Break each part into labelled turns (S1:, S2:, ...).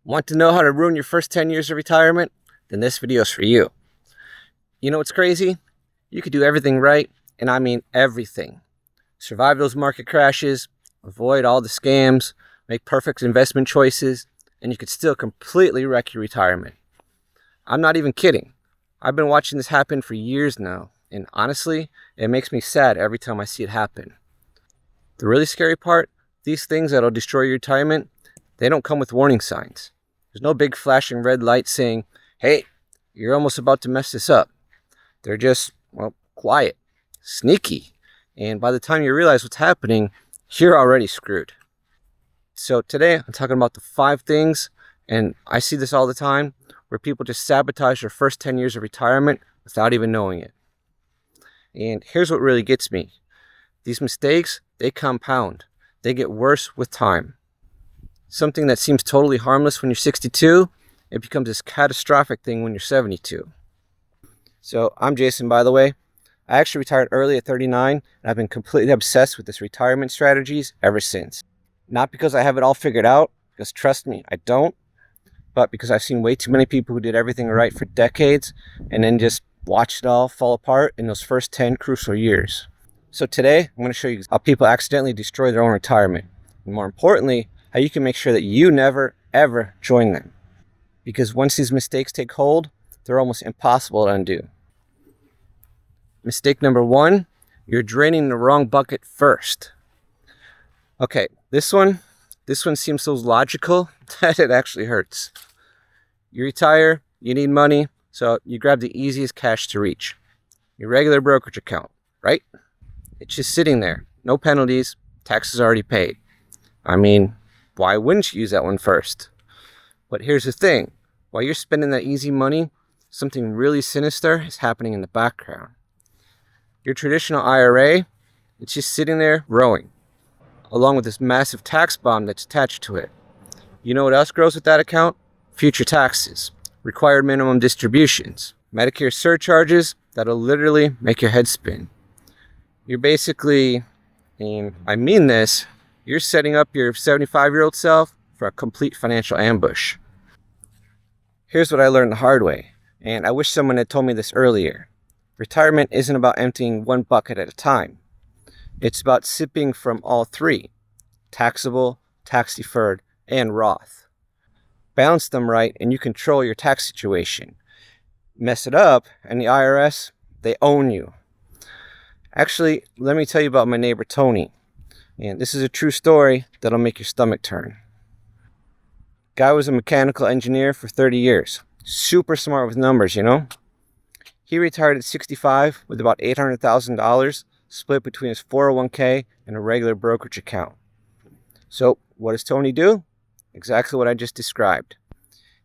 S1: Want to know how to ruin your first 10 years of retirement? Then this video is for you. You know what's crazy? You could do everything right, and I mean everything. Survive those market crashes, avoid all the scams, make perfect investment choices, and you could still completely wreck your retirement. I'm not even kidding. I've been watching this happen for years now, and honestly, it makes me sad every time I see it happen. The really scary part, these things that'll destroy your retirement, they don't come with warning signs. There's no big flashing red light saying, hey, you're almost about to mess this up. They're just, quiet, sneaky. And by the time you realize what's happening, you're already screwed. So today, I'm talking about the 5 things, and I see this all the time, where people just sabotage their first 10 years of retirement without even knowing it. And here's what really gets me. These mistakes, they compound. They get worse with time. Something that seems totally harmless when you're 62, it becomes this catastrophic thing when you're 72. So I'm Jason, by the way. I actually retired early at 39, and I've been completely obsessed with this retirement strategies ever since. Not because I have it all figured out, because trust me, I don't, but because I've seen way too many people who did everything right for decades and then just watched it all fall apart in those first 10 crucial years. So today, I'm going to show you how people accidentally destroy their own retirement. And more importantly, how you can make sure that you never, ever join them. Because once these mistakes take hold, they're almost impossible to undo. Mistake number 1, you're draining the wrong bucket first. Okay, this one seems so logical that it actually hurts. You retire, you need money, so you grab the easiest cash to reach. Your regular brokerage account, right? It's just sitting there, no penalties, taxes already paid. I mean, why wouldn't you use that one first? But here's the thing, while you're spending that easy money, something really sinister is happening in the background. Your traditional IRA, it's just sitting there growing, along with this massive tax bomb that's attached to it. You know what else grows with that account? Future taxes, required minimum distributions, Medicare surcharges that'll literally make your head spin. You're basically, and I mean this, you're setting up your 75-year-old self for a complete financial ambush. Here's what I learned the hard way, and I wish someone had told me this earlier. Retirement isn't about emptying one bucket at a time. It's about sipping from all 3, taxable, tax-deferred, and Roth. Balance them right and you control your tax situation. Mess it up and the IRS, they own you. Actually, let me tell you about my neighbor Tony. And this is a true story that'll make your stomach turn. Guy was a mechanical engineer for 30 years. Super smart with numbers, you know? He retired at 65 with about $800,000 split between his 401k and a regular brokerage account. So what does Tony do? Exactly what I just described.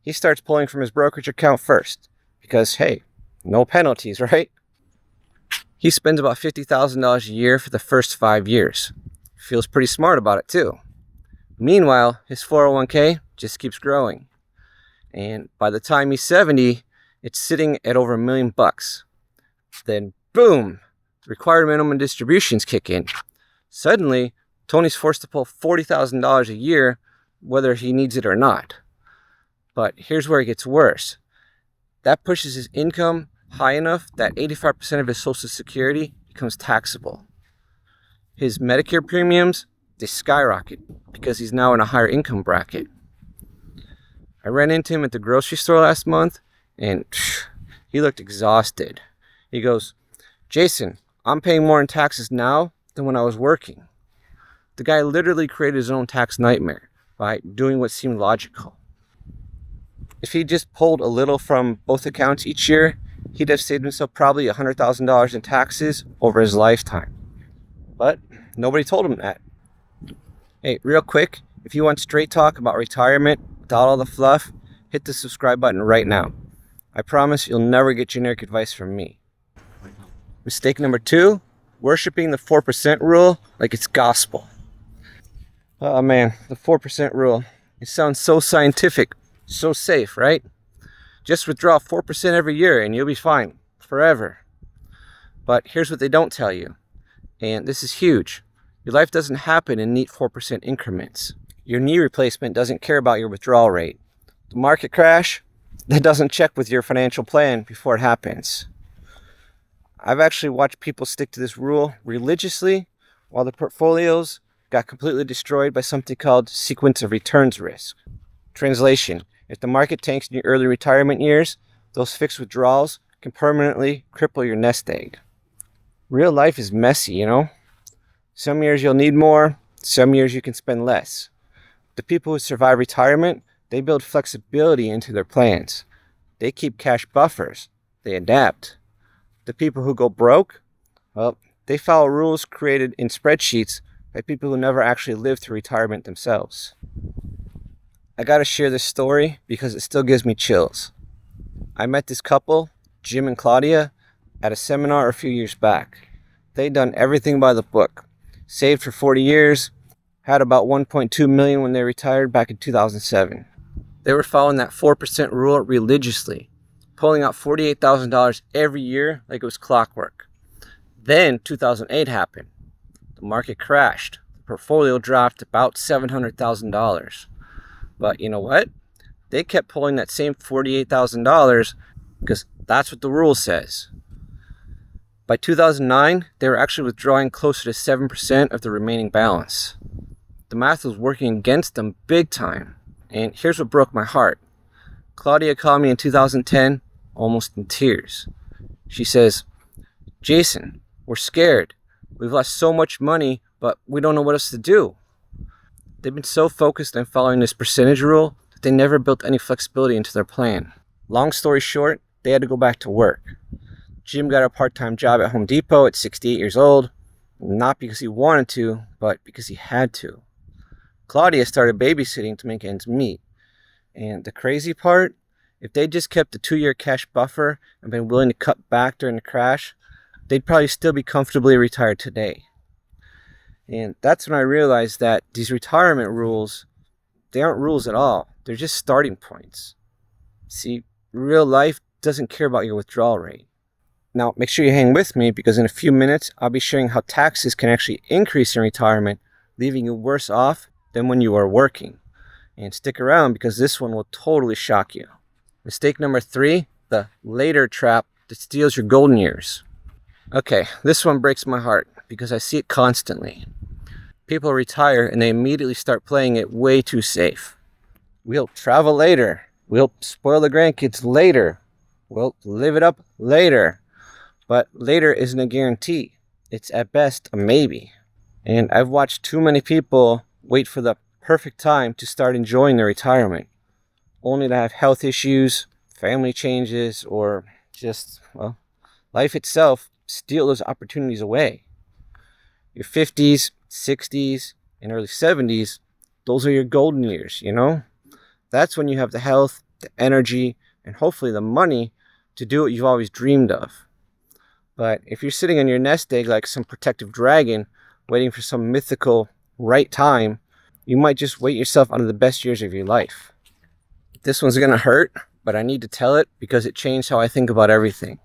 S1: He starts pulling from his brokerage account first because, hey, no penalties, right? He spends about $50,000 a year for the first 5 years. Feels pretty smart about it too. Meanwhile, his 401k just keeps growing. And by the time he's 70, it's sitting at over $1 million. Then boom, required minimum distributions kick in. Suddenly, Tony's forced to pull $40,000 a year, whether he needs it or not. But here's where it gets worse. That pushes his income high enough that 85% of his Social Security becomes taxable. His Medicare premiums, they skyrocket because he's now in a higher income bracket. I ran into him at the grocery store last month, and he looked exhausted. He goes, Jason, I'm paying more in taxes now than when I was working. The guy literally created his own tax nightmare by doing what seemed logical. If he just pulled a little from both accounts each year, he'd have saved himself probably $100,000 in taxes over his lifetime. But nobody told him that. Hey, real quick, if you want straight talk about retirement without all the fluff, hit the subscribe button right now. I promise you'll never get generic advice from me. Mistake number 2, worshiping the 4% rule like it's gospel. Oh man, the 4% rule. It sounds so scientific, so safe, right? Just withdraw 4% every year and you'll be fine, forever. But here's what they don't tell you, and this is huge. Your life doesn't happen in neat 4% increments. Your knee replacement doesn't care about your withdrawal rate. The market crash, that doesn't check with your financial plan before it happens. I've actually watched people stick to this rule religiously while the portfolios got completely destroyed by something called sequence of returns risk. Translation: if the market tanks in your early retirement years, those fixed withdrawals can permanently cripple your nest egg. Real life is messy, you know? Some years you'll need more, some years you can spend less. The people who survive retirement, they build flexibility into their plans. They keep cash buffers. They adapt. The people who go broke, well, they follow rules created in spreadsheets by people who never actually lived through retirement themselves. I gotta share this story because it still gives me chills. I met this couple, Jim and Claudia, at a seminar a few years back. They'd done everything by the book, saved for 40 years, had about $1.2 million when they retired back in 2007. They were following that 4% rule religiously, pulling out $48,000 every year like it was clockwork. Then 2008 happened. The market crashed. The portfolio dropped about $700,000. But you know what? They kept pulling that same $48,000 because that's what the rule says. By 2009, they were actually withdrawing closer to 7% of the remaining balance. The math was working against them big time. And here's what broke my heart. Claudia called me in 2010, almost in tears. She says, "Jason, we're scared. We've lost so much money, but we don't know what else to do." They've been so focused on following this percentage rule that they never built any flexibility into their plan. Long story short, they had to go back to work. Jim got a part-time job at Home Depot at 68 years old, not because he wanted to, but because he had to. Claudia started babysitting to make ends meet. And the crazy part, if they just kept the 2-year cash buffer and been willing to cut back during the crash, they'd probably still be comfortably retired today. And that's when I realized that these retirement rules, they aren't rules at all. They're just starting points. See, real life doesn't care about your withdrawal rate. Now, make sure you hang with me because in a few minutes, I'll be sharing how taxes can actually increase in retirement, leaving you worse off than when you are working. And stick around because this one will totally shock you. Mistake number 3, the later trap that steals your golden years. Okay, this one breaks my heart because I see it constantly. People retire and they immediately start playing it way too safe. We'll travel later. We'll spoil the grandkids later. We'll live it up later. But later isn't a guarantee. It's at best a maybe. And I've watched too many people wait for the perfect time to start enjoying their retirement, only to have health issues, family changes, or just, well, life itself steal those opportunities away. Your 50s, 60s, and early 70s, those are your golden years, you know? That's when you have the health, the energy, and hopefully the money to do what you've always dreamed of. But if you're sitting on your nest egg like some protective dragon, waiting for some mythical right time, you might just wait yourself out of the best years of your life. This one's gonna hurt, but I need to tell it because it changed how I think about everything.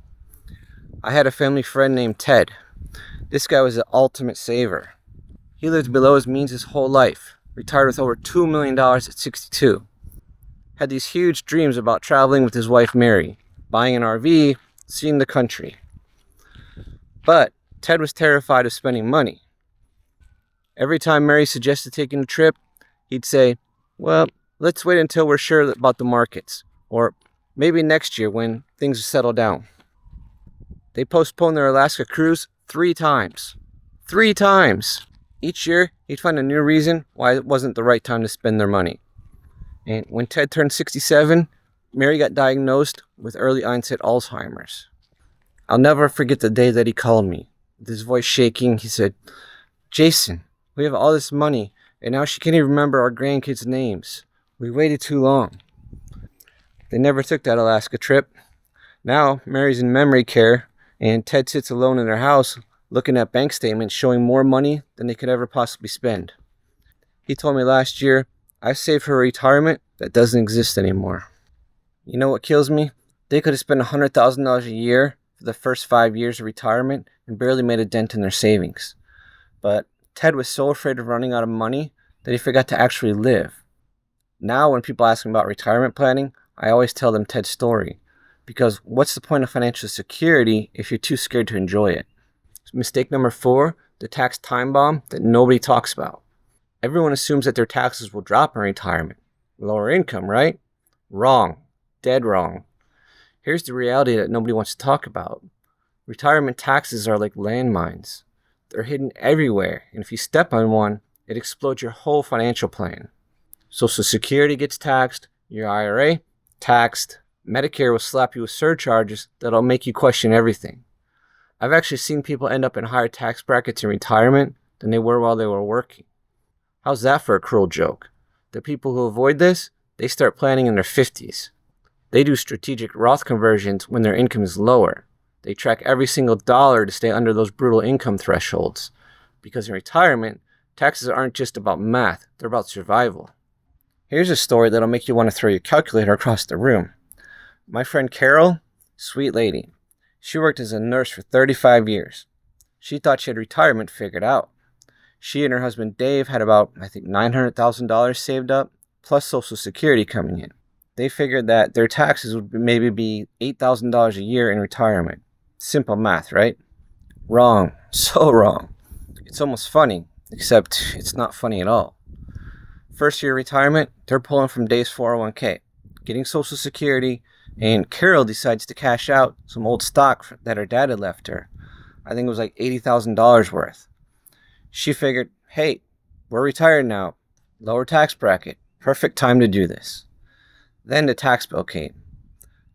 S1: I had a family friend named Ted. This guy was the ultimate saver. He lived below his means his whole life, retired with over $2 million at 62. Had these huge dreams about traveling with his wife Mary, buying an RV, seeing the country. But Ted was terrified of spending money. Every time Mary suggested taking a trip, he'd say, "Well, let's wait until we're sure about the markets, or maybe next year when things settle down." They postponed their Alaska cruise 3 times. 3 times! Each year, he'd find a new reason why it wasn't the right time to spend their money. And when Ted turned 67, Mary got diagnosed with early onset Alzheimer's. I'll never forget the day that he called me. With his voice shaking, he said, "Jason, we have all this money, and now she can't even remember our grandkids' names. We waited too long." They never took that Alaska trip. Now, Mary's in memory care, and Ted sits alone in their house looking at bank statements showing more money than they could ever possibly spend. He told me last year, "I saved for a retirement that doesn't exist anymore." You know what kills me? They could have spent $100,000 a year for the first 5 years of retirement and barely made a dent in their savings. But Ted was so afraid of running out of money that he forgot to actually live. Now when people ask me about retirement planning, I always tell them Ted's story. Because what's the point of financial security if you're too scared to enjoy it? Mistake number 4, the tax time bomb that nobody talks about. Everyone assumes that their taxes will drop in retirement. Lower income, right? Wrong. Dead wrong. Here's the reality that nobody wants to talk about. Retirement taxes are like landmines. They're hidden everywhere, and if you step on one, it explodes your whole financial plan. Social Security gets taxed, your IRA taxed, Medicare will slap you with surcharges that'll make you question everything. I've actually seen people end up in higher tax brackets in retirement than they were while they were working. How's that for a cruel joke? The people who avoid this, they start planning in their 50s. They do strategic Roth conversions when their income is lower. They track every single dollar to stay under those brutal income thresholds. Because in retirement, taxes aren't just about math, they're about survival. Here's a story that'll make you want to throw your calculator across the room. My friend Carol, sweet lady. She worked as a nurse for 35 years. She thought she had retirement figured out. She and her husband Dave had about, $900,000 saved up, plus Social Security coming in. They figured that their taxes would maybe be $8,000 a year in retirement. Simple math, right? Wrong. So wrong. It's almost funny, except it's not funny at all. First year retirement, they're pulling from Dave's 401k, getting Social Security, and Carol decides to cash out some old stock that her dad had left her. I think it was like $80,000 worth. She figured, hey, we're retired now. Lower tax bracket. Perfect time to do this. Then the tax bill came.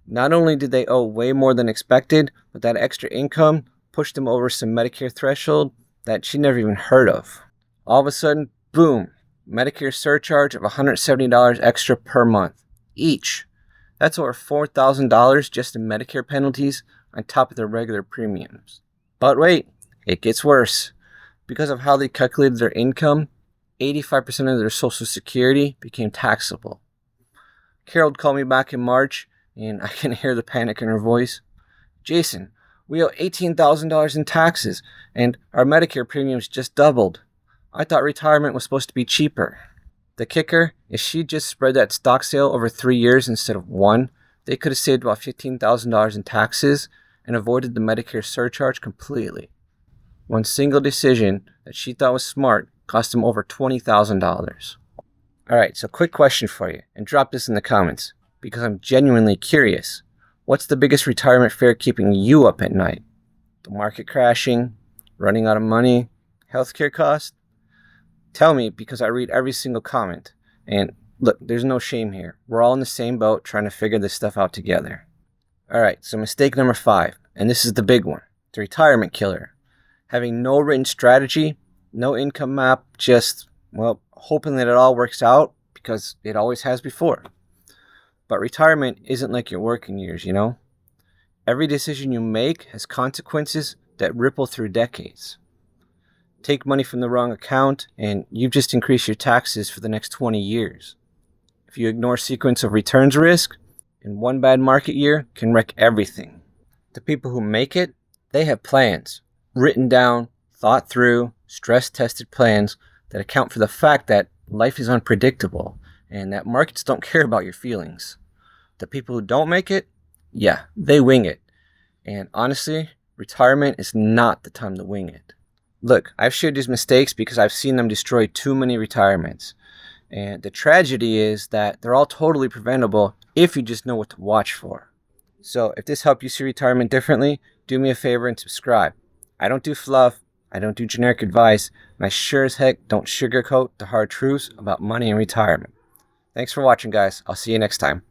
S1: Not only did they owe way more than expected, but that extra income pushed them over some Medicare threshold that she never even heard of. All of a sudden, boom, Medicare surcharge of $170 extra per month each. That's over $4,000 just in Medicare penalties on top of their regular premiums. But wait, it gets worse. Because of how they calculated their income, 85% of their Social Security became taxable. Carol called me back in March, and I can hear the panic in her voice. Jason, we owe $18,000 in taxes, and our Medicare premiums just doubled. I thought retirement was supposed to be cheaper. The kicker is she just spread that stock sale over 3 years instead of 1. They could have saved about $15,000 in taxes and avoided the Medicare surcharge completely. One single decision that she thought was smart cost them over $20,000. Alright, so quick question for you, and drop this in the comments, because I'm genuinely curious. What's the biggest retirement fear keeping you up at night? The market crashing? Running out of money? Healthcare costs? Tell me, because I read every single comment. And look, there's no shame here. We're all in the same boat trying to figure this stuff out together. Alright, so mistake number 5, and this is the big one. The retirement killer. Having no written strategy, no income map, just, hoping that it all works out, because it always has before. But retirement isn't like your working years, you know? Every decision you make has consequences that ripple through decades. Take money from the wrong account, and you've just increased your taxes for the next 20 years. If you ignore sequence of returns risk, in one bad market year can wreck everything. The people who make it, they have plans, written down, thought through, stress-tested plans that account for the fact that life is unpredictable and that markets don't care about your feelings. The people who don't make it, yeah, they wing it. And honestly, retirement is not the time to wing it. Look, I've shared these mistakes because I've seen them destroy too many retirements. And the tragedy is that they're all totally preventable if you just know what to watch for. So if this helped you see retirement differently, do me a favor and subscribe. I don't do fluff, I don't do generic advice, and I sure as heck don't sugarcoat the hard truths about money and retirement. Thanks for watching, guys. I'll see you next time.